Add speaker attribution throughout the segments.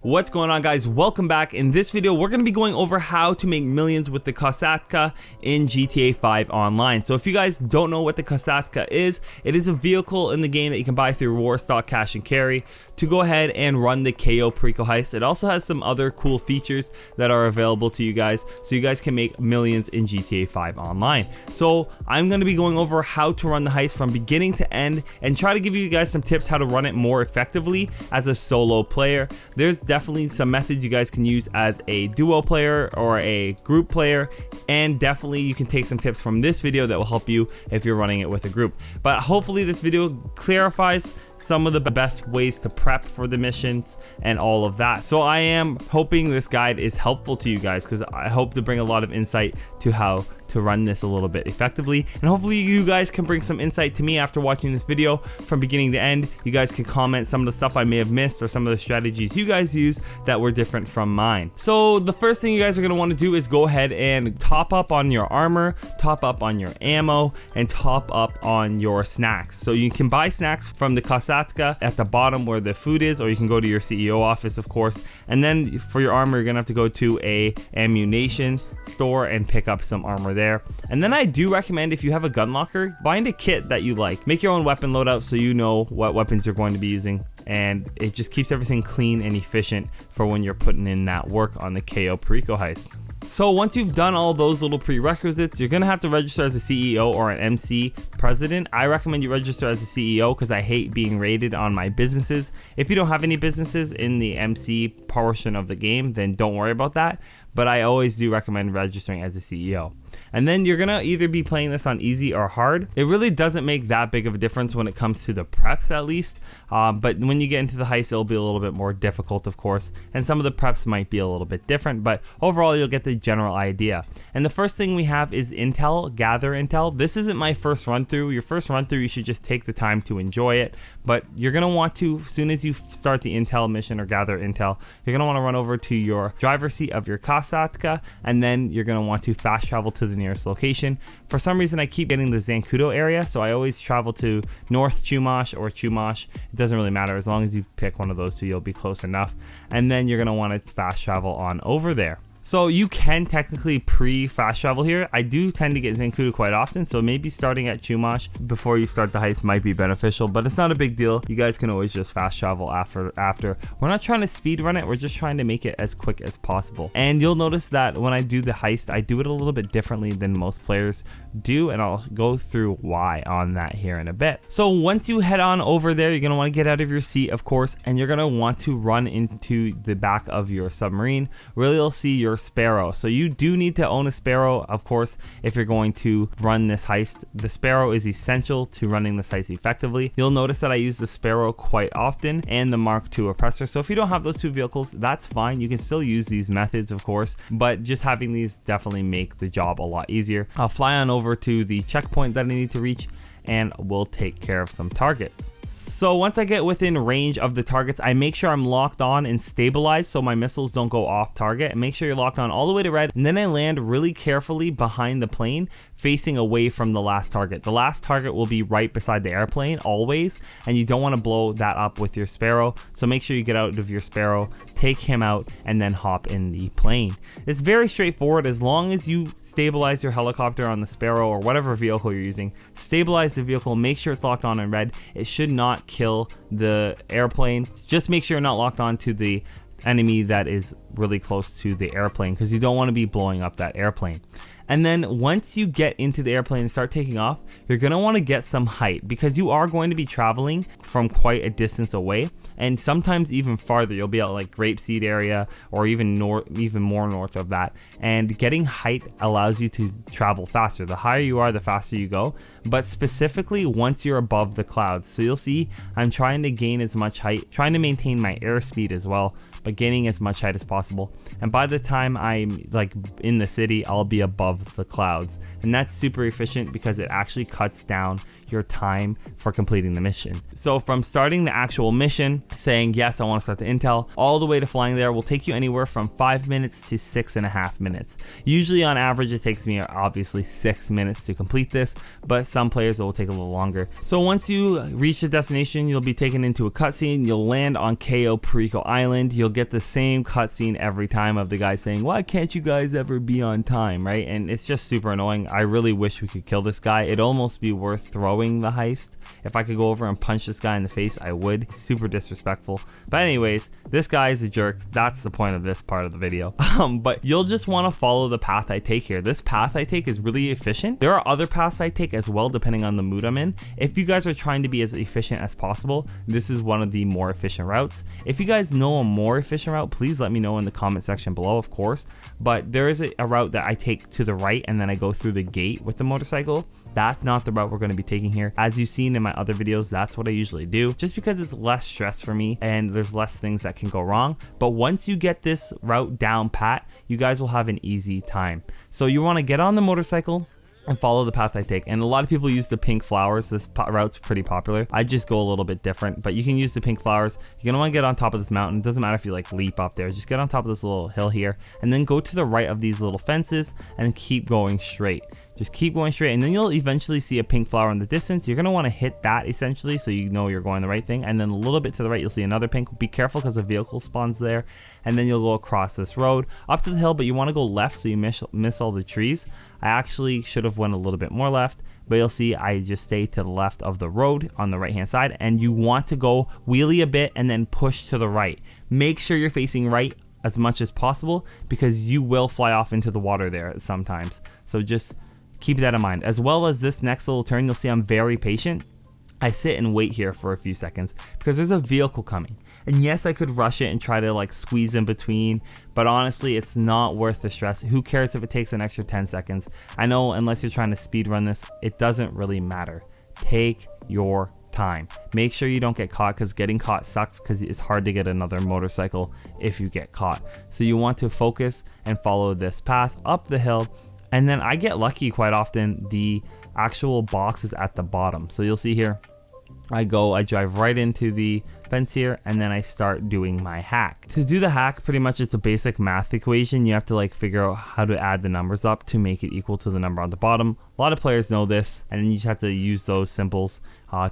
Speaker 1: What's going on, guys? Welcome back. In this video we're going to be going over how to make millions with the Kosatka in GTA 5 online. So if you guys don't know what the Kosatka is, it is a vehicle in the game that you can buy through Warstock cash and carry to go ahead and run the Cayo Perico Heist. It also has some other cool features that are available to you guys, so you guys can make millions in GTA 5 online. So I'm going to be going over how to run the heist from beginning to end and try to give you guys some tips how to run it more effectively as a solo player. There's definitely some methods you guys can use as a duo player or a group player, and definitely you can take some tips from this video that will help you if you're running it with a group. But hopefully this video clarifies some of the best ways to prep for the missions and all of that. So I am hoping this guide is helpful to you guys, because I hope to bring a lot of insight to how to run this a little bit effectively, and hopefully you guys can bring some insight to me after watching this video from beginning to end. You guys can comment some of the stuff I may have missed or some of the strategies you guys use that were different from mine. So the first thing you guys are going to want to do is go ahead and top up on your armor, top up on your ammo, and top up on your snacks. So you can buy snacks from the Kosatka at the bottom where the food is, or you can go to your CEO office, of course. And then for your armor, you're gonna have to go to a ammunition store and pick up some armor there. And then I do recommend, if you have a gun locker, find a kit that you like. Make your own weapon loadout so you know what weapons you're going to be using, and it just keeps everything clean and efficient for when you're putting in that work on the Cayo Perico Heist. So once you've done all those little prerequisites, you're gonna have to register as a CEO or an MC president. I recommend you register as a CEO because I hate being rated on my businesses. If you don't have any businesses in the MC portion of the game, then don't worry about that. But I always do recommend registering as a CEO. And then you're gonna either be playing this on easy or hard. It really doesn't make that big of a difference when it comes to the preps, at least. But when you get into the heist, it'll be a little bit more difficult, of course. And some of the preps might be a little bit different, but overall you'll get the general idea. And the first thing we have is intel, gather intel. This isn't my first run through. Your first run through, you should just take the time to enjoy it. But you're gonna want to, as soon as you start the intel mission or gather intel, you're gonna wanna run over to your driver's seat of your Kosatka, and then you're gonna want to fast travel to the nearest location. For some reason I keep getting the Zancudo area, so I always travel to North Chumash or Chumash. It doesn't really matter, as long as you pick one of those two, you'll be close enough. And then you're gonna want to fast travel on over there. So you can technically pre-fast travel here. I do tend to get Zancudo quite often, so maybe starting at Chumash before you start the heist might be beneficial, but it's not a big deal. You guys can always just fast travel after. We're not trying to speed run it, we're just trying to make it as quick as possible. And you'll notice that when I do the heist, I do it a little bit differently than most players do, and I'll go through why on that here in a bit. So once you head on over there, you're going to want to get out of your seat, of course, and you're going to want to run into the back of your submarine where you'll see your Sparrow. So you do need to own a Sparrow, of course, if you're going to run this heist. The Sparrow is essential to running this heist effectively. You'll notice that I use the Sparrow quite often and the Mark II Oppressor. So if you don't have those two vehicles, that's fine. You can still use these methods, of course, but just having these definitely make the job a lot easier. I'll fly on over to the checkpoint that I need to reach, and we'll take care of some targets. So once I get within range of the targets, I make sure I'm locked on and stabilized so my missiles don't go off target, and make sure you're locked on all the way to red, and then I land really carefully behind the plane facing away from the last target. The last target will be right beside the airplane always, and you don't want to blow that up with your Sparrow, so make sure you get out of your Sparrow, take him out, and then hop in the plane. It's very straightforward. As long as you stabilize your helicopter on the Sparrow or whatever vehicle you're using, stabilize the vehicle, make sure it's locked on in red. It should not kill the airplane. Just make sure you're not locked on to the enemy that is really close to the airplane, because you don't want to be blowing up that airplane. And then once you get into the airplane and start taking off, you're going to want to get some height, because you are going to be traveling from quite a distance away, and sometimes even farther. You'll be at like Grapeseed area or even more north of that. And getting height allows you to travel faster. The higher you are, the faster you go, but specifically once you're above the clouds. So you'll see I'm trying to gain as much height, trying to maintain my airspeed as well, but gaining as much height as possible. And by the time I'm like in the city, I'll be above of the clouds, and that's super efficient because it actually cuts down your time for completing the mission. So from starting the actual mission, saying yes I want to start the intel, all the way to flying there will take you anywhere from 5 minutes to 6.5 minutes. Usually on average it takes me obviously 6 minutes to complete this, but some players it will take a little longer. So once you reach the destination, you'll be taken into a cutscene. You'll land on Cayo Perico Island. You'll get the same cutscene every time of the guy saying, why can't you guys ever be on time, right? And it's just super annoying. I really wish we could kill this guy. It'd almost be worth throwing the heist. If I could go over and punch this guy in the face, I would. Super disrespectful. But anyways, this guy is a jerk. That's the point of this part of the video. But you'll just want to follow the path I take here. This path I take is really efficient. There are other paths I take as well, depending on the mood I'm in. If you guys are trying to be as efficient as possible, this is one of the more efficient routes. If you guys know a more efficient route, please let me know in the comment section below, of course. But there is a route that I take to the right and then I go through the gate with the motorcycle. That's not the route we're going to be taking here. As you've seen in my other videos, that's what I usually do, just because it's less stress for me and there's less things that can go wrong. But once you get this route down pat, you guys will have an easy time. So you want to get on the motorcycle and follow the path I take. And a lot of people use the pink flowers. This route's pretty popular. I just go a little bit different, but you can use the pink flowers. You're gonna want to get on top of this mountain. It doesn't matter if you like leap up there, just get on top of this little hill here and then go to the right of these little fences and keep going straight. Just keep going straight, and then you'll eventually see a pink flower in the distance. You're going to want to hit that essentially so you know you're going the right thing. And then a little bit to the right, you'll see another pink. Be careful because a vehicle spawns there. And then you'll go across this road up to the hill, but you want to go left so you miss all the trees. I actually should have went a little bit more left, but you'll see I just stay to the left of the road on the right hand side. And you want to go wheelie a bit and then push to the right. Make sure you're facing right as much as possible because you will fly off into the water there sometimes. So just keep that in mind. As well as this next little turn, you'll see I'm very patient. I sit and wait here for a few seconds because there's a vehicle coming. And yes, I could rush it and try to like squeeze in between, but honestly, it's not worth the stress. Who cares if it takes an extra 10 seconds? I know unless you're trying to speed run this, it doesn't really matter. Take your time. Make sure you don't get caught because getting caught sucks because it's hard to get another motorcycle if you get caught. So you want to focus and follow this path up the hill. And then I get lucky quite often. The actual box is at the bottom. So you'll see here, I drive right into the fence here and then I start doing my hack. To do the hack, pretty much it's a basic math equation. You have to like figure out how to add the numbers up to make it equal to the number on the bottom. A lot of players know this, and then you just have to use those symbols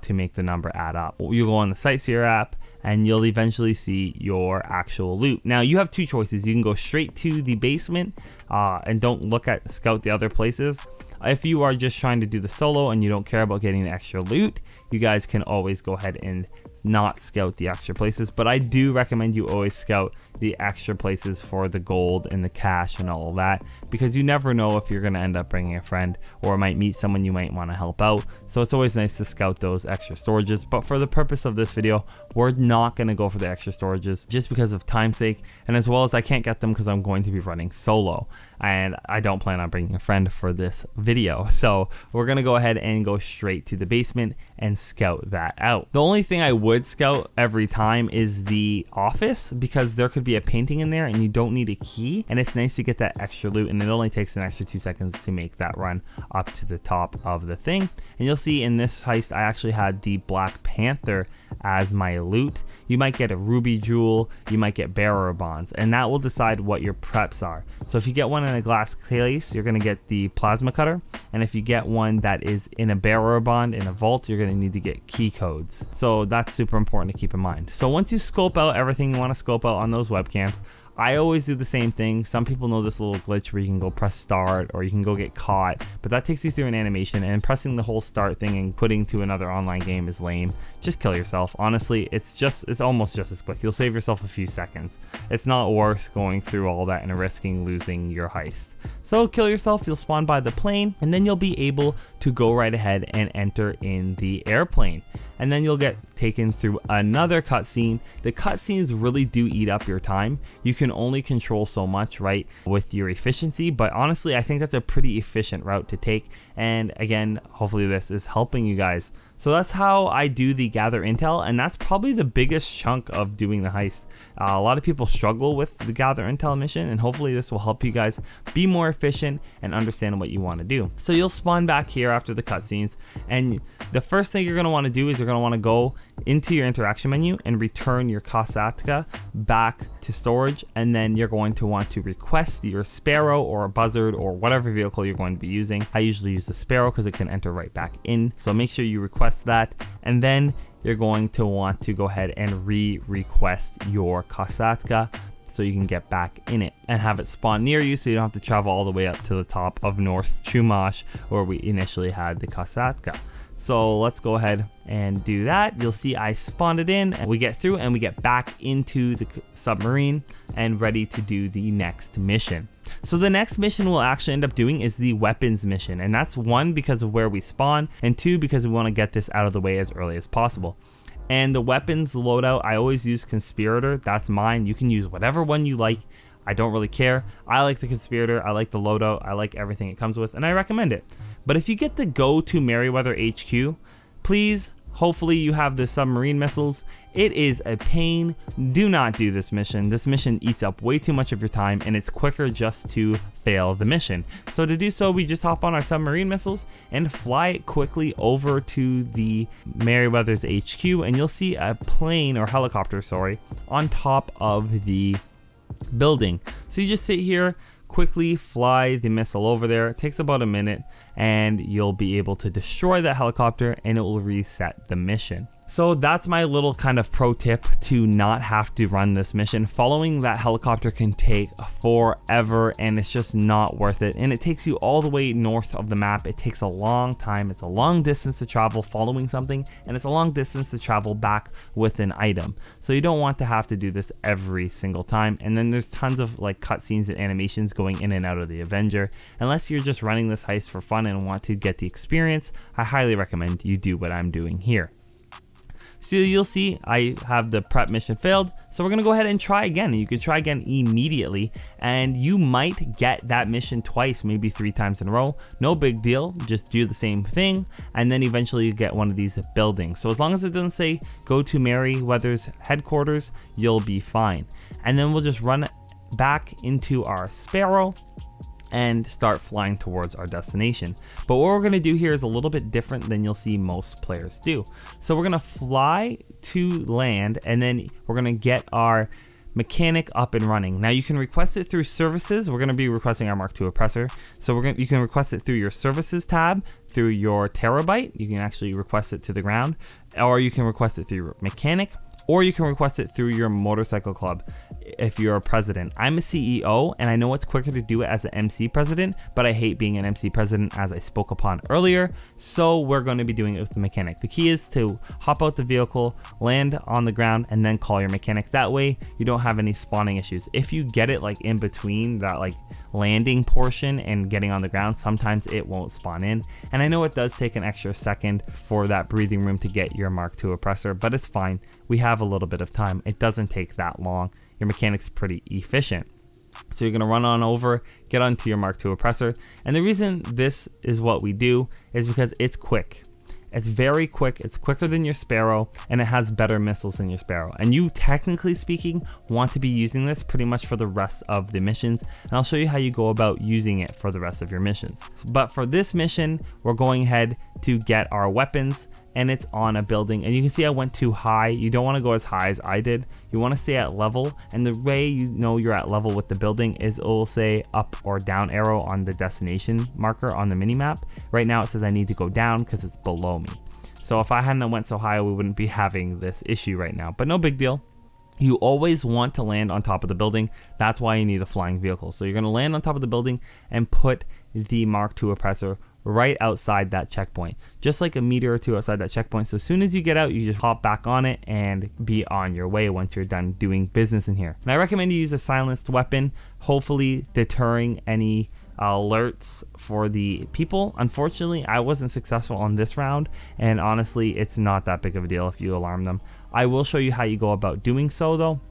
Speaker 1: to make the number add up. You go on the Sightseer app and you'll eventually see your actual loot. Now you have two choices. You can go straight to the basement and don't scout the other places. If you are just trying to do the solo and you don't care about getting the extra loot, you guys can always go ahead and not scout the extra places, but I do recommend you always scout the extra places for the gold and the cash and all of that, because you never know if you're going to end up bringing a friend or might meet someone you might want to help out. So it's always nice to scout those extra storages, but for the purpose of this video, we're not going to go for the extra storages just because of time's sake, and as well as I can't get them because I'm going to be running solo and I don't plan on bringing a friend for this video. So we're going to go ahead and go straight to the basement and scout that out. The only thing I would scout every time is the office, because there could be a painting in there and you don't need a key, and it's nice to get that extra loot, and it only takes an extra 2 seconds to make that run up to the top of the thing. And you'll see in this heist I actually had the Black Panther as my loot. You might get a ruby jewel, you might get bearer bonds, and that will decide what your preps are. So if you get one in a glass case, you're going to get the plasma cutter, and if you get one that is in a bearer bond in a vault, you're going to need to get key codes. So that's super important to keep in mind. So once you scope out everything you want to scope out on those webcams, I always do the same thing. Some people know this little glitch where you can go press start or you can go get caught, but that takes you through an animation, and pressing the whole start thing and putting to another online game is lame. Just kill yourself. Honestly, it's almost just as quick. You'll save yourself a few seconds. It's not worth going through all that and risking losing your heist. So kill yourself, you'll spawn by the plane, and then you'll be able to go right ahead and enter in the airplane. And then you'll get taken through another cutscene. The cutscenes really do eat up your time. You can can only control so much, right, with your efficiency. But honestly, I think that's a pretty efficient route to take. And again, hopefully this is helping you guys. So that's how I do the gather intel, and that's probably the biggest chunk of doing the heist. A lot of people struggle with the gather intel mission, and hopefully this will help you guys be more efficient and understand what you want to do. So you'll spawn back here after the cutscenes, and the first thing you're going to want to do is you're going to want to go into your interaction menu and return your Kosatka back to storage, and then you're going to want to request your Sparrow or a Buzzard or whatever vehicle you're going to be using. I usually use the Sparrow because it can enter right back in, so make sure you request that, and then you're going to want to go ahead and request your Kosatka so you can get back in it and have it spawn near you, so you don't have to travel all the way up to the top of North Chumash where we initially had the Kosatka. So let's go ahead and do that. You'll see I spawned it in, and we get through and we get back into the submarine and ready to do the next mission. So the next mission we'll actually end up doing is the weapons mission, and that's one because of where we spawn, and two because we want to get this out of the way as early as possible. And the weapons loadout, I always use Conspirator. That's mine. You can use whatever one you like. I don't really care. I like the Conspirator, I like the loadout, I like everything it comes with, and I recommend it. But if you get the Go to Merryweather HQ, please, hopefully you have the submarine missiles. It is a pain. Do not do this mission. This mission eats up way too much of your time, and it's quicker just to fail the mission. So to do so, we just hop on our submarine missiles and fly it quickly over to the Merryweather's HQ, and you'll see a plane, or helicopter, sorry, on top of the building. So you just sit here, quickly fly the missile over there. It takes about a minute, and you'll be able to destroy that helicopter, and it will reset the mission. So that's my little kind of pro tip to not have to run this mission. Following that helicopter can take forever, and it's just not worth it. And it takes you all the way north of the map. It takes a long time. It's a long distance to travel following something, and it's a long distance to travel back with an item. So you don't want to have to do this every single time. And then there's tons of like cutscenes and animations going in and out of the Avenger. Unless you're just running this heist for fun and want to get the experience, I highly recommend you do what I'm doing here. So you'll see I have the prep mission failed, so we're going to go ahead and try again. You can try again immediately, and you might get that mission twice, maybe 3 times in a row. No big deal, just do the same thing, and then eventually you get one of these buildings. So as long as it doesn't say go to Merryweather's headquarters, you'll be fine. And then we'll just run back into our Sparrow and start flying towards our destination. But what we're going to do here is a little bit different than you'll see most players do. So we're going to fly to land, and then we're going to get our mechanic up and running. Now you can request it through services. We're going to be requesting our Mark II Oppressor. So you can request it through your services tab, through your terabyte. You can actually request it to the ground, or you can request it through your mechanic, or you can request it through your motorcycle club if you're a president. I'm a CEO, and I know it's quicker to do it as an MC president, but I hate being an MC president, as I spoke upon earlier, so we're going to be doing it with the mechanic. The key is to hop out the vehicle, land on the ground, and then call your mechanic. That way you don't have any spawning issues. If you get it like in between that like landing portion and getting on the ground, sometimes it won't spawn in, and I know it does take an extra second for that breathing room to get your Mark II Oppressor, but it's fine. We have a little bit of time. It doesn't take that long. Your mechanic's pretty efficient. So you're going to run on over, get onto your Mark II Oppressor, and the reason this is what we do is because it's quick. It's very quick, it's quicker than your Sparrow, and it has better missiles than your Sparrow. And you, technically speaking, want to be using this pretty much for the rest of the missions, and I'll show you how you go about using it for the rest of your missions. But for this mission, we're going ahead to get our weapons, and it's on a building, and you can see I went too high. You don't want to go as high as I did. You want to stay at level, and the way you know you're at level with the building is it will say up or down arrow on the destination marker on the minimap. Right now it says I need to go down because it's below me. So if I hadn't went so high, we wouldn't be having this issue right now, but no big deal. You always want to land on top of the building. That's why you need a flying vehicle. So you're going to land on top of the building and put the Mark II Oppressor right outside that checkpoint, just like a meter or two outside that checkpoint. So as soon as you get out, you just hop back on it and be on your way once you're done doing business in here. And I recommend you use a silenced weapon, hopefully deterring any alerts for the people. Unfortunately, I wasn't successful on this round, and honestly, it's not that big of a deal if you alarm them. I will show you how you go about doing so though.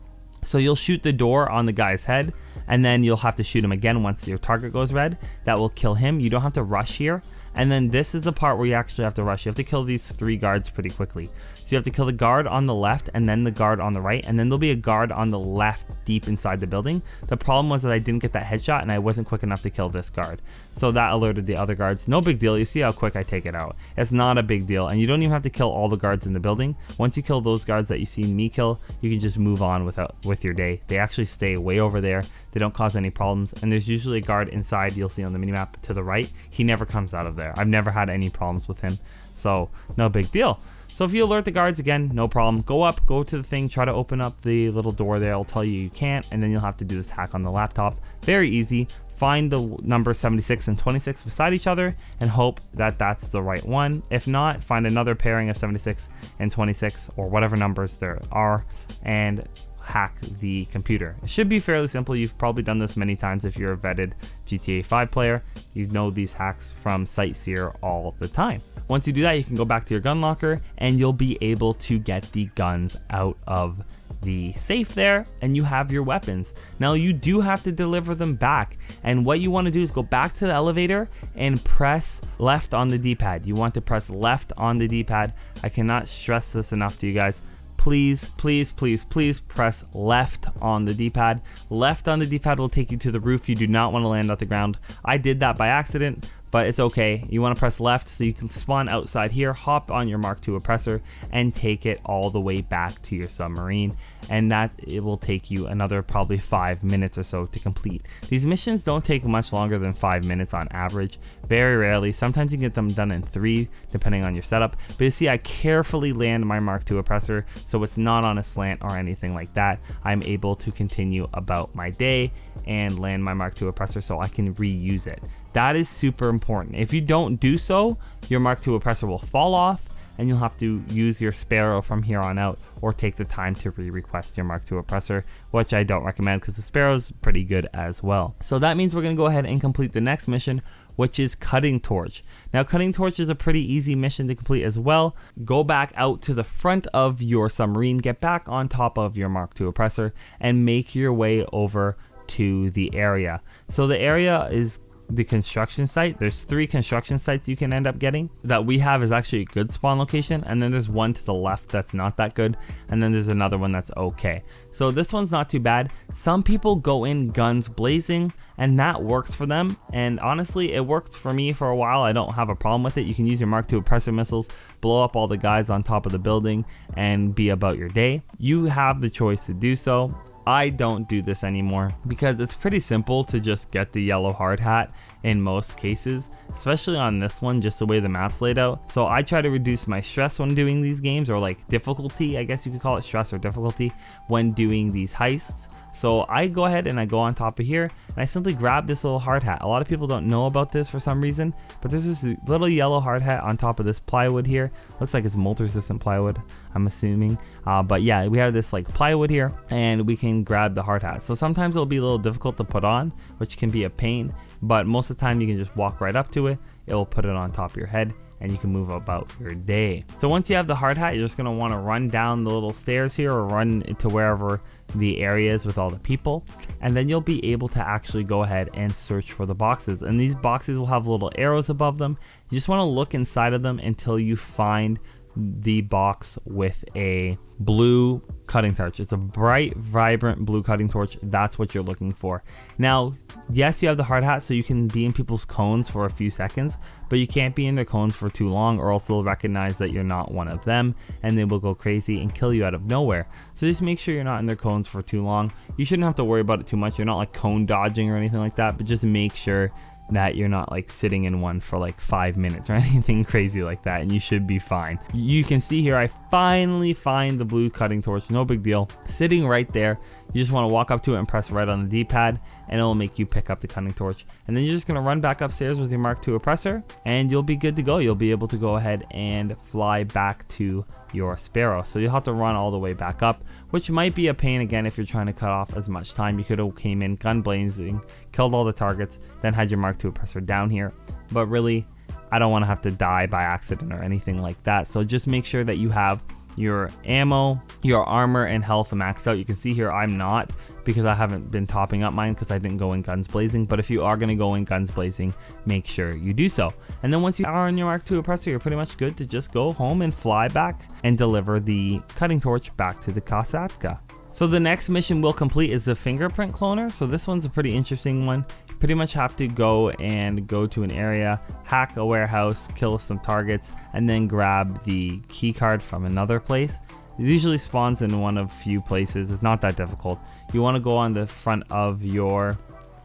Speaker 1: So you'll shoot the door on the guy's head, and then you'll have to shoot him again once your target goes red. That will kill him. You don't have to rush here. And then this is the part where you actually have to rush. You have to kill these 3 guards pretty quickly. So you have to kill the guard on the left and then the guard on the right, and then there'll be a guard on the left deep inside the building. The problem was that I didn't get that headshot and I wasn't quick enough to kill this guard. So that alerted the other guards. No big deal. You see how quick I take it out. It's not a big deal, and you don't even have to kill all the guards in the building. Once you kill those guards that you see me kill, you can just move on with your day. They actually stay way over there. They don't cause any problems, and there's usually a guard inside. You'll see on the minimap to the right. He never comes out of there. I've never had any problems with him, so no big deal. So if you alert the guards again, no problem. Go up, go to the thing, try to open up the little door there. I'll tell you you can't, and then you'll have to do this hack on the laptop. Very easy. Find the number 76 and 26 beside each other and hope that that's the right one. If not, find another pairing of 76 and 26 or whatever numbers there are and hack the computer. It should be fairly simple. You've probably done this many times if you're a vetted GTA 5 player. You know these hacks from Sightseer all the time. Once you do that, you can go back to your gun locker and you'll be able to get the guns out of the safe there, and you have your weapons. Now you do have to deliver them back, and what you want to do is go back to the elevator and press left on the D-pad. You want to press left on the D-pad. I cannot stress this enough to you guys. Please, please, please, please press left on the D-pad. Left on the D-pad will take you to the roof. You do not want to land at the ground. I did that by accident, but it's okay. You want to press left so you can spawn outside here, hop on your Mark II Oppressor, and take it all the way back to your submarine. And that it will take you another probably 5 minutes or so to complete. These missions don't take much longer than 5 minutes on average. Very rarely. Sometimes you can get them done in 3, depending on your setup. But you see, I carefully land my Mark II Oppressor, so it's not on a slant or anything like that. I'm able to continue about my day and land my Mark II Oppressor so I can reuse it. That is super important. If you don't do so, your Mark II Oppressor will fall off, and you'll have to use your Sparrow from here on out, or take the time to re-request your Mark II Oppressor, which I don't recommend because the Sparrow's pretty good as well. So that means we're going to go ahead and complete the next mission, which is Cutting Torch. Now Cutting Torch is a pretty easy mission to complete as well. Go back out to the front of your submarine, get back on top of your Mark II Oppressor, and make your way over to the area. So the area is the construction site. There's 3 construction sites you can end up getting. That we have is actually a good spawn location, and then there's one to the left that's not that good, and then there's another one that's okay. So this one's not too bad. Some people go in guns blazing, and that works for them, and honestly it worked for me for a while. I don't have a problem with it. You can use your Mark II Oppressor missiles, blow up all the guys on top of the building, and be about your day. You have the choice to do so. I don't do this anymore because it's pretty simple to just get the yellow hard hat in most cases, especially on this one, just the way the map's laid out. So I try to reduce my stress when doing these games, or like difficulty, I guess you could call it stress or difficulty, when doing these heists. So I go ahead and I go on top of here and I simply grab this little hard hat. A lot of people don't know about this for some reason, but there's this little yellow hard hat on top of this plywood here. Looks like it's mold resistant plywood, I'm assuming. But yeah, we have this like plywood here and we can grab the hard hat. So sometimes it'll be a little difficult to put on, which can be a pain, but most of the time you can just walk right up to it. It will put it on top of your head and you can move about your day. So once you have the hard hat, you're just gonna wanna run down the little stairs here or run into wherever the areas with all the people, and then you'll be able to actually go ahead and search for the boxes. And these boxes will have little arrows above them. You just want to look inside of them until you find the box with a blue cutting torch. It's a bright, vibrant blue cutting torch. That's what you're looking for. Now, yes, you have the hard hat, so you can be in people's cones for a few seconds, but you can't be in their cones for too long, or else they'll recognize that you're not one of them, and they will go crazy and kill you out of nowhere. So just make sure you're not in their cones for too long. You shouldn't have to worry about it too much. You're not like cone dodging or anything like that, but just make sure that you're not like sitting in one for like 5 minutes or anything crazy like that, and you should be fine. You can see here I finally find the blue cutting torch. No big deal, sitting right there. You just want to walk up to it and press right on the D-pad, and it'll make you pick up the cutting torch. And then you're just going to run back upstairs with your Mark II Oppressor, and you'll be good to go. You'll be able to go ahead and fly back to your Sparrow. So you'll have to run all the way back up, which might be a pain again if you're trying to cut off as much time. You could have came in gun blazing, killed all the targets, then had your Mark II Oppressor down here. But really, I don't want to have to die by accident or anything like that. So just make sure that you have your ammo, your armor, and health maxed out. You can see here I'm not, because I haven't been topping up mine because I didn't go in guns blazing. But if you are going to go in guns blazing, make sure you do so. And then once you are on your Mark II Oppressor, you're pretty much good to just go home and fly back and deliver the cutting torch back to the Kosatka. So the next mission we'll complete is the fingerprint cloner. So this one's a pretty interesting one. You pretty much have to go to an area, hack a warehouse, kill some targets, and then grab the key card from another place. It usually spawns in one of few places. It's not that difficult. You want to go on the front of your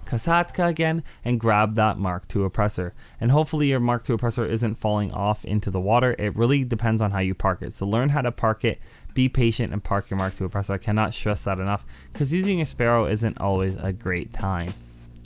Speaker 1: Kosatka again and grab that Mark II Oppressor. And hopefully your Mark II Oppressor isn't falling off into the water. It really depends on how you park it. So learn how to park it. Be patient and park your Mark II Oppressor. I cannot stress that enough, because using a Sparrow isn't always a great time.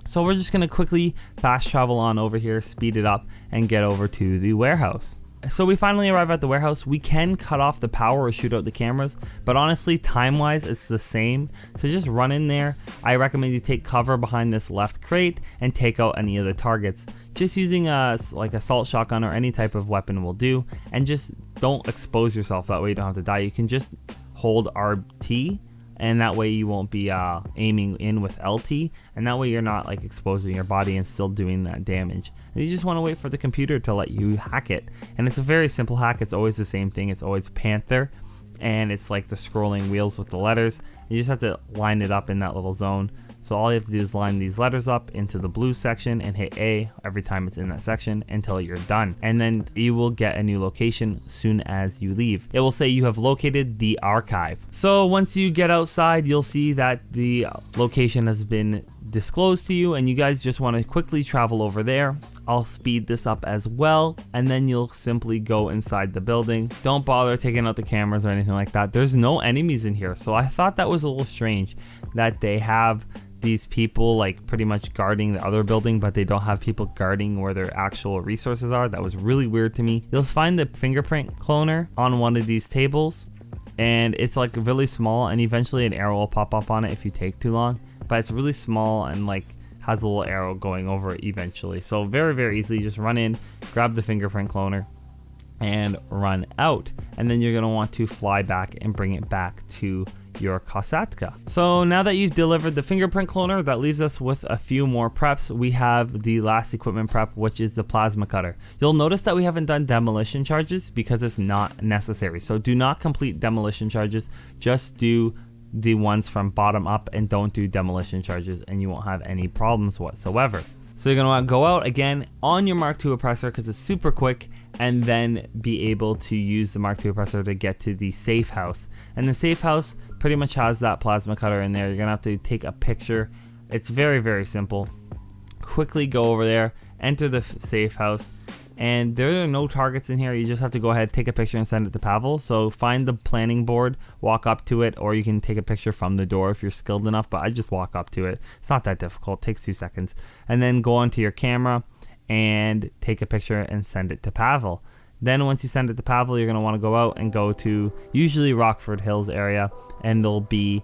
Speaker 1: So we're just going to quickly fast travel on over here, speed it up, and get over to the warehouse. So we finally arrive at the warehouse. We can cut off the power or shoot out the cameras, but honestly, time-wise, it's the same. So just run in there. I recommend you take cover behind this left crate and take out any of the targets. Just using like assault shotgun or any type of weapon will do, and just don't expose yourself. That way you don't have to die. You can just hold RT, and that way you won't be aiming in with LT, and that way you're not like exposing your body and still doing that damage. And you just want to wait for the computer to let you hack it. And it's a very simple hack. It's always the same thing. It's always Panther, and it's like the scrolling wheels with the letters. You just have to line it up in that little zone. So all you have to do is line these letters up into the blue section and hit A every time it's in that section until you're done. And then you will get a new location soon as you leave. It will say you have located the archive. So once you get outside, you'll see that the location has been disclosed to you, and you guys just want to quickly travel over there. I'll speed this up as well, and then you'll simply go inside the building. Don't bother taking out the cameras or anything like that. There's no enemies in here, so I thought that was a little strange that they have these people like pretty much guarding the other building, but they don't have people guarding where their actual resources are. That was really weird to me. You'll find the fingerprint cloner on one of these tables, and it's like really small, and eventually an arrow will pop up on it if you take too long, but it's really small and like has a little arrow going over it eventually. So very, very easily, just run in, grab the fingerprint cloner, and run out. And then you're going to want to fly back and bring it back to your Kosatka. So now that you've delivered the fingerprint cloner, that leaves us with a few more preps. We have the last equipment prep, which is the plasma cutter. You'll notice that we haven't done demolition charges because it's not necessary. So do not complete demolition charges, just do the ones from bottom up, and don't do demolition charges, and you won't have any problems whatsoever. So you're going to want to go out again on your Mark II Oppressor because it's super quick, and then be able to use the Mark II Oppressor to get to the safe house. And the safe house pretty much has that plasma cutter in there. You're going to have to take a picture. It's very, very simple. Quickly go over there, enter the safe house, and there are no targets in here. You just have to go ahead, take a picture, and send it to Pavel. So find the planning board, walk up to it, or you can take a picture from the door if you're skilled enough, but I just walk up to it. It's not that difficult, it takes 2 seconds. And then go onto your camera and take a picture and send it to Pavel. Then once you send it to Pavel, you're going to want to go out and go to usually Rockford Hills area, and there'll be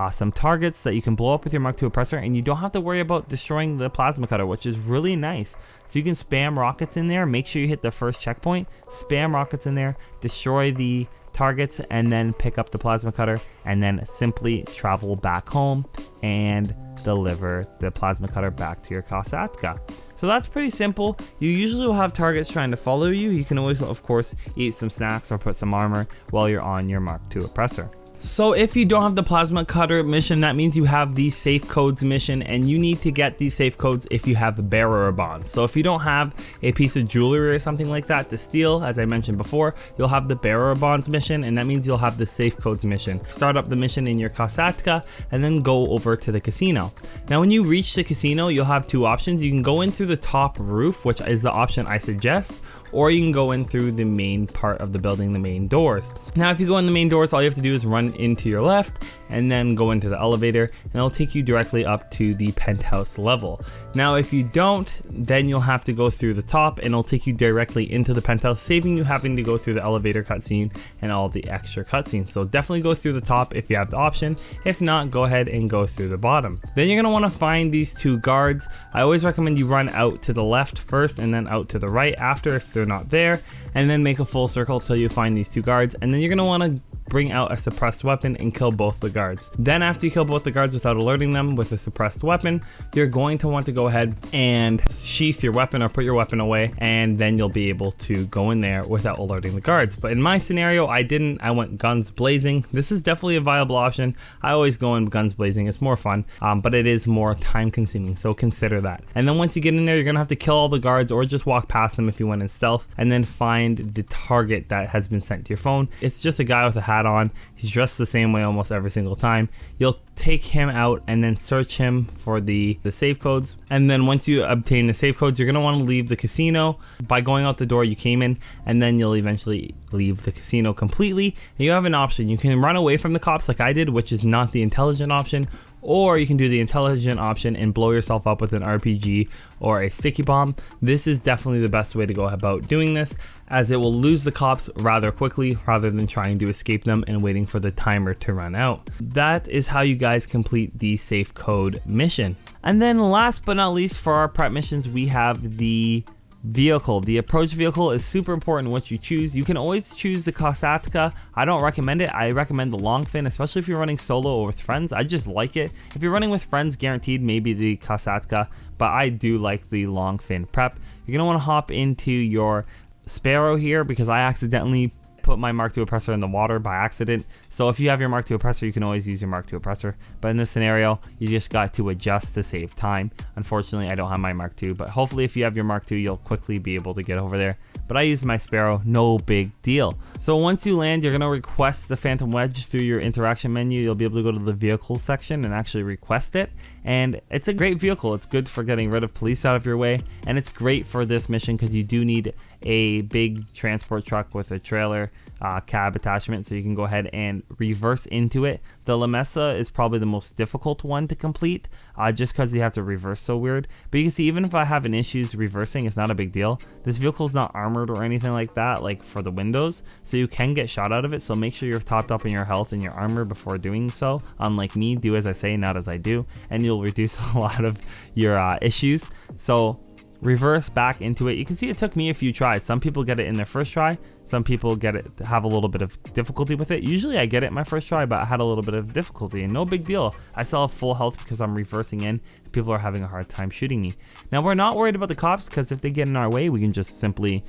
Speaker 1: some targets that you can blow up with your Mark II Oppressor, and you don't have to worry about destroying the plasma cutter, which is really nice. So you can spam rockets in there, make sure you hit the first checkpoint, spam rockets in there, destroy the targets, and then pick up the plasma cutter, and then simply travel back home and deliver the plasma cutter back to your Kosatka. So that's pretty simple. You usually will have targets trying to follow you. You can always, of course, eat some snacks or put some armor while you're on your Mark II Oppressor. So if you don't have the plasma cutter mission, that means you have the safe codes mission, and you need to get these safe codes if you have bearer bonds. So if you don't have a piece of jewelry or something like that to steal, as I mentioned before, you'll have the bearer bonds mission, and that means you'll have the safe codes mission. Start up the mission in your Kosatka and then go over to the casino. Now when you reach the casino, you'll have 2 options. You can go in through the top roof, which is the option I suggest, or you can go in through the main part of the building, the main doors. Now if you go in the main doors, all you have to do is run into your left, and then go into the elevator, and it'll take you directly up to the penthouse level. Now if you don't, then you'll have to go through the top and it'll take you directly into the penthouse, saving you having to go through the elevator cutscene and all the extra cutscenes. So definitely go through the top if you have the option. If not, go ahead and go through the bottom. Then you're gonna want to find these two guards. I always recommend you run out to the left first and then out to the right after if they're not there, and then make a full circle till you find these two guards, and then you're gonna want to bring out a suppressed weapon and kill both the guards. Then after you kill both the guards without alerting them with a suppressed weapon, you're going to want to go ahead and sheath your weapon or put your weapon away, and then you'll be able to go in there without alerting the guards. But in my scenario, I didn't. I went guns blazing. This is definitely a viable option. I always go in guns blazing. It's more fun, but it is more time consuming, so consider that. And then once you get in there, you're gonna have to kill all the guards or just walk past them if you went in stealth, and then find the target that has been sent to your phone. It's just a guy with a hat on. He's dressed the same way almost every single time. You'll take him out and then search him for the save codes, and then once you obtain the save codes, you're going to want to leave the casino by going out the door you came in, and then you'll eventually leave the casino completely. And you have an option. You can run away from the cops like I did, which is not the intelligent option, or you can do the intelligent option and blow yourself up with an RPG or a sticky bomb. This is definitely the best way to go about doing this, as it will lose the cops rather quickly rather than trying to escape them and waiting for the timer to run out. That is how you guys complete the safe code mission. And then last but not least, for our prep missions, we have the vehicle. The approach vehicle is super important what you choose. You can always choose the Kosatka. I don't recommend it. I recommend the long fin, especially if you're running solo or with friends. I just like it. If you're running with friends, guaranteed maybe the Kosatka, but I do like the long fin prep. You're gonna want to hop into your Sparrow here, because I accidentally put my Mark II Oppressor in the water by accident. So if you have your Mark II Oppressor, you can always use your Mark II Oppressor. But in this scenario, you just got to adjust to save time. Unfortunately, I don't have my Mark II, but hopefully if you have your Mark II, you'll quickly be able to get over there. But I use my Sparrow, no big deal. So once you land, you're going to request the Phantom Wedge through your interaction menu. You'll be able to go to the vehicles section and actually request it. And it's a great vehicle. It's good for getting rid of police out of your way. And it's great for this mission because you do need a big transport truck with a trailer cab attachment, so you can go ahead and reverse into it. The La Mesa is probably the most difficult one to complete, just because you have to reverse so weird. But you can see, even if I have an issues reversing, it's not a big deal. This vehicle is not armored or anything like that, like for the windows, so you can get shot out of it. So make sure you're topped up in your health and your armor before doing so. Unlike me, do as I say, not as I do, and you'll reduce a lot of your issues. So reverse back into it. You can see it took me a few tries. Some people get it in their first try. Some people have a little bit of difficulty with it. Usually I get it in my first try, but I had a little bit of difficulty, and no big deal. I still have full health because I'm reversing in. People are having a hard time shooting me. Now we're not worried about the cops, because if they get in our way, we can just simply,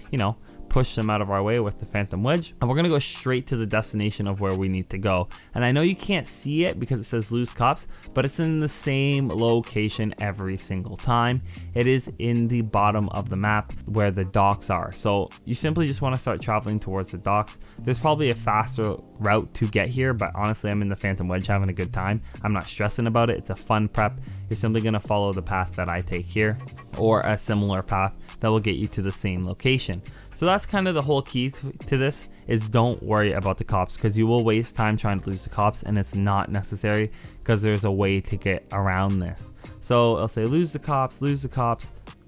Speaker 1: push them out of our way with the Phantom Wedge, and we're gonna go straight to the destination of where we need to go. And I know you can't see it because it says lose cops, but it's in the same location every single time. It is in the bottom of the map where the docks are. So you simply just want to start traveling towards the docks. There's probably a faster route to get here, but honestly, I'm in the Phantom Wedge having a good time. I'm not stressing about it. It's a fun prep. You're simply gonna follow the path that I take here, or a similar path that will get you to the same location. So that's kind of the whole key to this, is don't worry about the cops, because you will waste time trying to lose the cops, and it's not necessary, because there's a way to get around this. So I'll say lose the cops,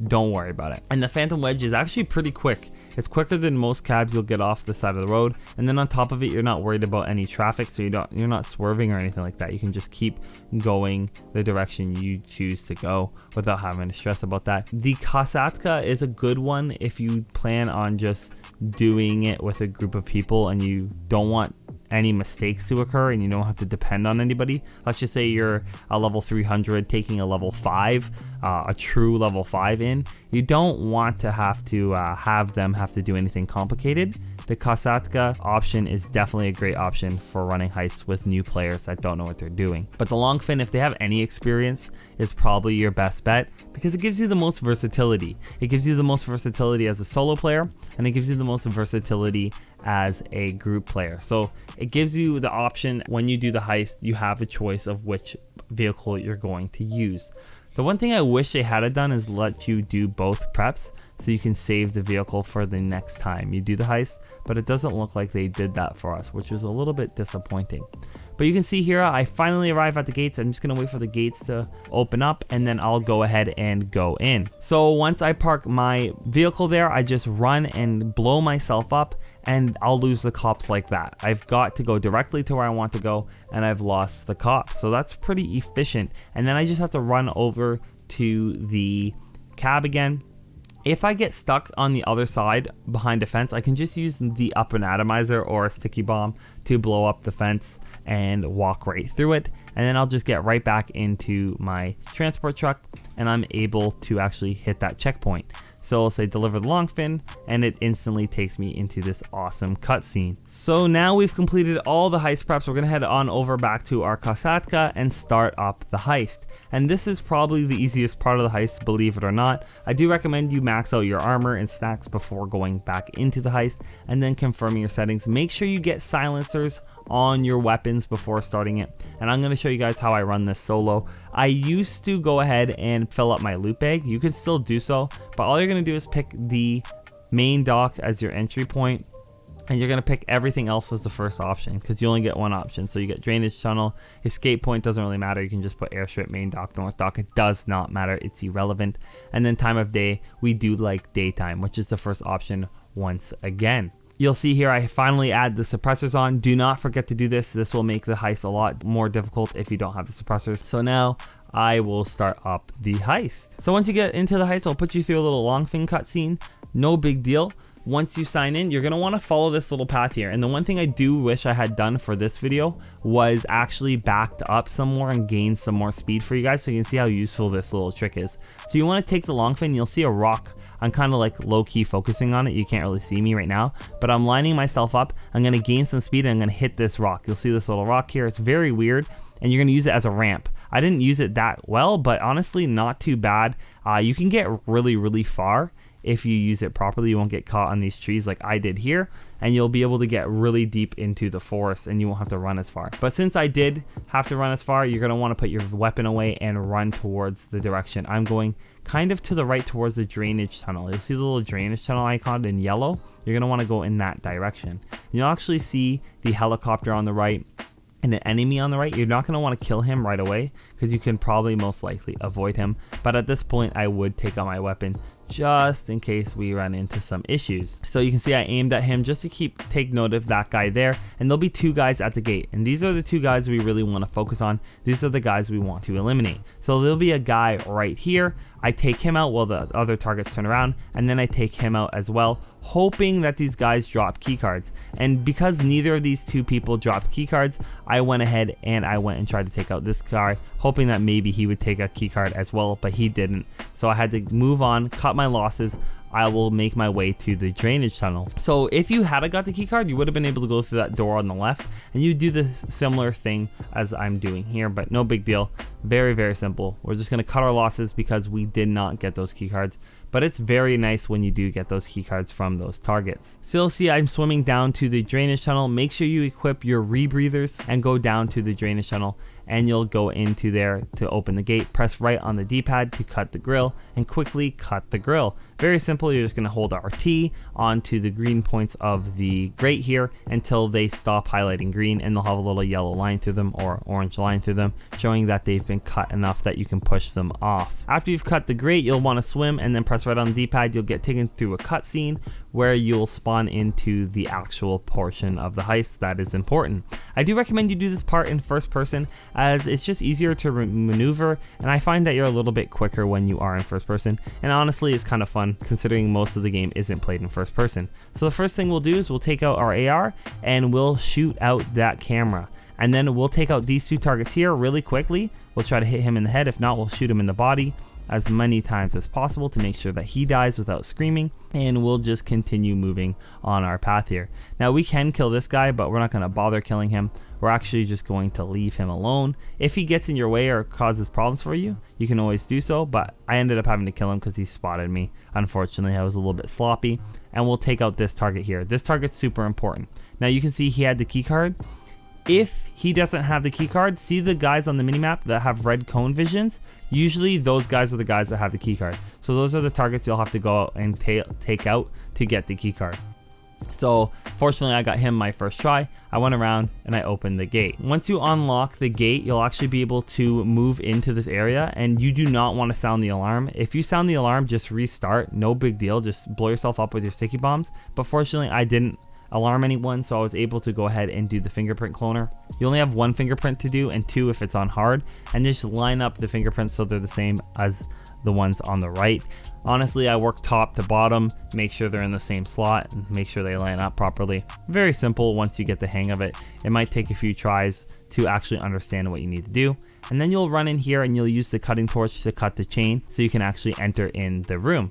Speaker 1: don't worry about it. And the Phantom Wedge is actually pretty quick. It's quicker than most cabs you'll get off the side of the road, and then on top of it, you're not worried about any traffic, so you're not swerving or anything like that. You can just keep going the direction you choose to go without having to stress about that. The Kosatka is a good one if you plan on just doing it with a group of people and you don't want any mistakes to occur and you don't have to depend on anybody. Let's just say you're a level 300 taking a level 5, a true level 5 in. You don't want to have them have to do anything complicated. The Kosatka option is definitely a great option for running heists with new players that don't know what they're doing. But the long fin, if they have any experience, is probably your best bet, because it gives you the most versatility. It gives you the most versatility as a solo player, and it gives you the most versatility as a group player. So it gives you the option, when you do the heist, you have a choice of which vehicle you're going to use. The one thing I wish they had done is let you do both preps, so you can save the vehicle for the next time you do the heist, but it doesn't look like they did that for us, which was a little bit disappointing. But you can see here, I finally arrive at the gates. I'm just gonna wait for the gates to open up and then I'll go ahead and go in. So once I park my vehicle there, I just run and blow myself up and I'll lose the cops like that. I've got to go directly to where I want to go and I've lost the cops. So that's pretty efficient. And then I just have to run over to the cab again. If I get stuck on the other side behind a fence, I can just use the up and atomizer or a sticky bomb to blow up the fence and walk right through it. And then I'll just get right back into my transport truck and I'm able to actually hit that checkpoint. So I'll say deliver the long fin and it instantly takes me into this awesome cutscene. So now we've completed all the heist preps. We're gonna head on over back to our Kosatka and start up the heist. And this is probably the easiest part of the heist, believe it or not. I do recommend you max out your armor and snacks before going back into the heist and then confirming your settings. Make sure you get silencers on your weapons before starting it. And I'm going to show you guys how I run this solo. I used to go ahead and fill up my loot bag. You can still do so, but all you're going to do is pick the main dock as your entry point, and you're going to pick everything else as the first option because you only get one option. So you get drainage tunnel, escape point, doesn't really matter. You can just put airstrip, main dock, north dock. It does not matter. It's irrelevant. And then time of day, we do like daytime, which is the first option once again. You'll see here I finally add the suppressors on. Do not forget to do this. This will make the heist a lot more difficult if you don't have the suppressors. So now I will start up the heist. So once you get into the heist, I'll put you through a little long fin cutscene. No big deal. Once you sign in, you're going to want to follow this little path here. And the one thing I do wish I had done for this video was actually backed up some more and gained some more speed for you guys so you can see how useful this little trick is. So you want to take the long fin, you'll see a rock. I'm kind of like low-key focusing on it. You can't really see me right now, but I'm lining myself up. I'm going to gain some speed and I'm going to hit this rock. You'll see this little rock here. It's very weird and you're going to use it as a ramp. I didn't use it that well, but honestly not too bad. You can get really far if you use it properly. You won't get caught on these trees like I did here, and you'll be able to get really deep into the forest and you won't have to run as far. But since I did have to run as far, you're going to want to put your weapon away and run towards the direction. I'm going kind of to the right towards the drainage tunnel. You'll see the little drainage tunnel icon in yellow. You're going to want to go in that direction. You'll actually see the helicopter on the right and an enemy on the right. You're not going to want to kill him right away because you can probably most likely avoid him. But at this point, I would take out my weapon just in case we run into some issues. So you can see I aimed at him just to take note of that guy there, and there'll be two guys at the gate, and these are the two guys we really want to focus on. These are the guys we want to eliminate. So there'll be a guy right here. I take him out while the other targets turn around, and then I take him out as well, hoping that these guys drop keycards. And because neither of these two people dropped keycards, I went ahead and tried to take out this guy, hoping that maybe he would take a keycard as well, but he didn't. So I had to move on, cut my losses. I will make my way to the drainage tunnel. So if you had got the keycard, you would have been able to go through that door on the left, and you do this similar thing as I'm doing here, but no big deal. Very simple. We're just gonna cut our losses because we did not get those keycards, but it's very nice when you do get those keycards from those targets. So you'll see I'm swimming down to the drainage tunnel. Make sure you equip your rebreathers and go down to the drainage tunnel, and you'll go into there to open the gate. Press right on the D-pad to cut the grill and quickly cut the grill. Very simple. You're just going to hold RT onto the green points of the grate here until they stop highlighting green, and they'll have a little yellow line through them or orange line through them, showing that they've been cut enough that you can push them off. After you've cut the grate, you'll want to swim and then press right on the D-pad. You'll get taken through a cutscene where you'll spawn into the actual portion of the heist that is important. I do recommend you do this part in first person, as it's just easier to maneuver, and I find that you're a little bit quicker when you are in first person, and honestly it's kind of fun considering most of the game isn't played in first person. So the first thing we'll do is we'll take out our AR and we'll shoot out that camera, and then we'll take out these two targets here really quickly. We'll try to hit him in the head. If not, we'll shoot him in the body as many times as possible to make sure that he dies without screaming, and we'll just continue moving on our path here. Now we can kill this guy, but we're not going to bother killing him. We're actually just going to leave him alone. If he gets in your way or causes problems for you, you can always do so, but I ended up having to kill him because he spotted me. Unfortunately, I was a little bit sloppy, and we'll take out this target here. This target's super important. Now you can see he had the key card. If he doesn't have the key card, see the guys on the minimap that have red cone visions? Usually those guys are the guys that have the key card. So those are the targets you'll have to go out and take out to get the key card. So fortunately I got him my first try. I went around and I opened the gate. Once you unlock the gate, you'll actually be able to move into this area, and you do not want to sound the alarm. If you sound the alarm, just restart, no big deal, just blow yourself up with your sticky bombs. But fortunately I didn't alarm anyone, so I was able to go ahead and do the fingerprint cloner. You only have one fingerprint to do and two if it's on hard, and just line up the fingerprints so they're the same as the ones on the right. Honestly, I work top to bottom, make sure they're in the same slot, and make sure they line up properly. Very simple once you get the hang of it. It might take a few tries to actually understand what you need to do. And then you'll run in here and you'll use the cutting torch to cut the chain so you can actually enter in the room.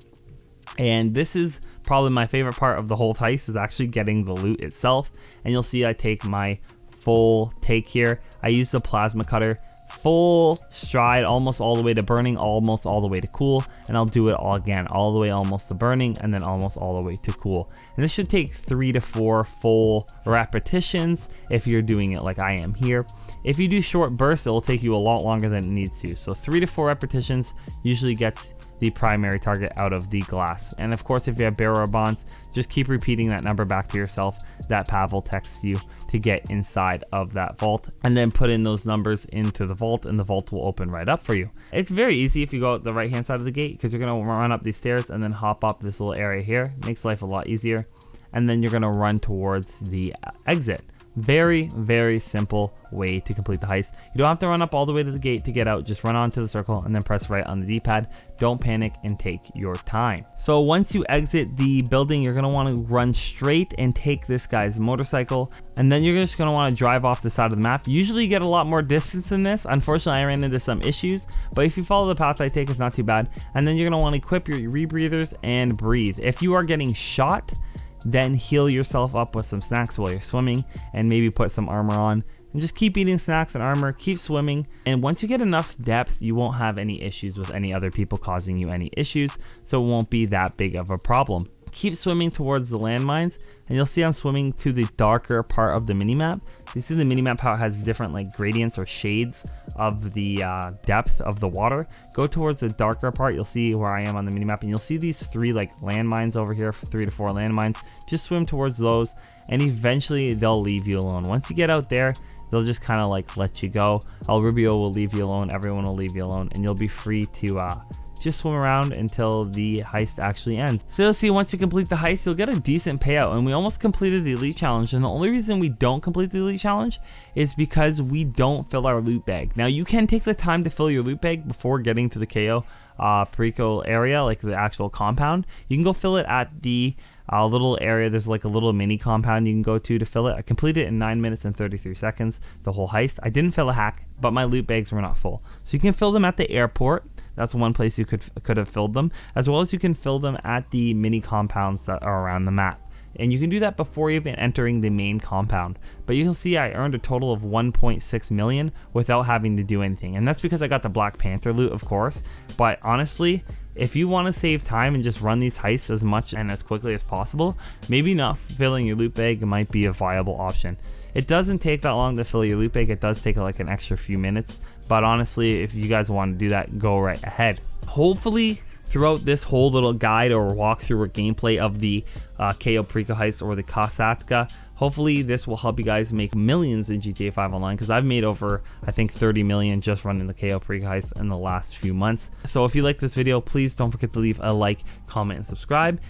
Speaker 1: And this is probably my favorite part of the whole heist, is actually getting the loot itself. And you'll see I take my full take here. I use the plasma cutter, full stride, almost all the way to burning, almost all the way to cool, and I'll do it all again, all the way almost to burning, and then almost all the way to cool. And this should take 3 to 4 full repetitions if you're doing it like I am here. If you do short bursts, it will take you a lot longer than it needs to. So 3 to 4 repetitions usually gets the primary target out of the glass. And of course, if you have barrel bonds, just keep repeating that number back to yourself that Pavel texts you to get inside of that vault, and then put in those numbers into the vault, and the vault will open right up for you. It's very easy if you go out the right hand side of the gate, because you're going to run up these stairs and then hop up this little area here. Makes life a lot easier. And then you're going to run towards the exit. Very, very simple way to complete the heist. You don't have to run up all the way to the gate to get out. Just run onto the circle and then press right on the D-pad. Don't panic and take your time. So once you exit the building, you're going to want to run straight and take this guy's motorcycle. And then you're just going to want to drive off the side of the map. Usually you get a lot more distance than this. Unfortunately, I ran into some issues. But if you follow the path I take, it's not too bad. And then you're going to want to equip your rebreathers and breathe. If you are getting shot, then heal yourself up with some snacks while you're swimming, and maybe put some armor on, and just keep eating snacks and armor, keep swimming. And once you get enough depth, you won't have any issues with any other people causing you any issues, so it won't be that big of a problem. Keep swimming towards the landmines, and you'll see I'm swimming to the darker part of the minimap. So you see the minimap, how it has different like gradients or shades of the depth of the water. Go towards the darker part, you'll see where I am on the minimap, and you'll see these 3 like landmines over here, 3 to 4 landmines. Just swim towards those, and eventually they'll leave you alone. Once you get out there, they'll just kind of like let you go. El Rubio will leave you alone, everyone will leave you alone, and you'll be free to just swim around until the heist actually ends. So you'll see once you complete the heist, you'll get a decent payout, and we almost completed the elite challenge. And the only reason we don't complete the elite challenge is because we don't fill our loot bag. Now you can take the time to fill your loot bag before getting to the Cayo Perico area, like the actual compound. You can go fill it at the little area. There's like a little mini compound you can go to fill it. I completed it in 9 minutes and 33 seconds, the whole heist. I didn't fill a hack, but my loot bags were not full. So you can fill them at the airport. That's one place you could have filled them, as well as you can fill them at the mini compounds that are around the map. And you can do that before even entering the main compound. But you can see I earned a total of 1.6 million without having to do anything. And that's because I got the Black Panther loot, of course. But honestly, if you want to save time and just run these heists as much and as quickly as possible, maybe not filling your loot bag might be a viable option. It doesn't take that long to fill your loot bag. It does take like an extra few minutes. But honestly, if you guys want to do that, go right ahead. Hopefully, throughout this whole little guide or walkthrough or gameplay of the Cayo Perico Heist or the Kosatka, hopefully this will help you guys make millions in GTA 5 Online, because I've made over, I think, 30 million just running the Cayo Perico Heist in the last few months. So if you like this video, please don't forget to leave a like, comment, and subscribe.